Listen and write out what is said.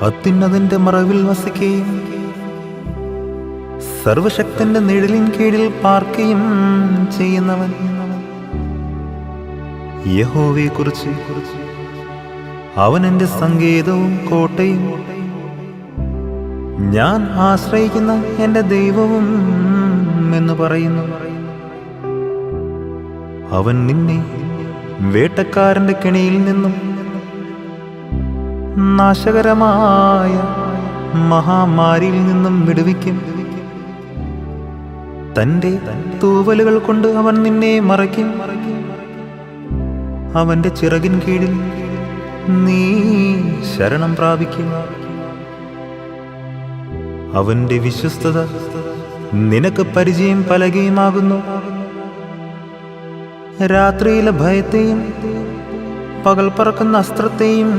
അത്യുന്നതന്റെ മറവിൽ വസിക്കുകയും സർവശക്തന്റെ നിഴലിൻ കീഴിൽ പാർക്കുകയും ചെയ്യുന്നവൻ. യഹോവയെക്കുറിച്ച് അവൻ എൻ്റെ സങ്കേതവും കോട്ടയും, ഞാൻ ആശ്രയിക്കുന്ന എൻ്റെ ദൈവവും എന്ന് പറയുന്നു. അവൻ നിന്നെ വേട്ടക്കാരന്റെ കെണിയിൽ നിന്നും നാശകരമായ മഹാമാരിയിൽ നിന്നും വിടുവിക്കും. തന്റെ തൂവലുകൾ കൊണ്ട് അവൻ നിന്നെ മറയ്ക്കും. അവന്റെ ചിറകിൻ കീഴിൽ നീ ശരണം പ്രാപിക്കും. അവന്റെ വിശ്വസ്തത നിനക്ക് പരിചയം പലകയുമാകുന്നു. രാത്രിയിലെ ഭയത്തെയും പകൽ പറക്കുന്ന അസ്ത്രത്തെയും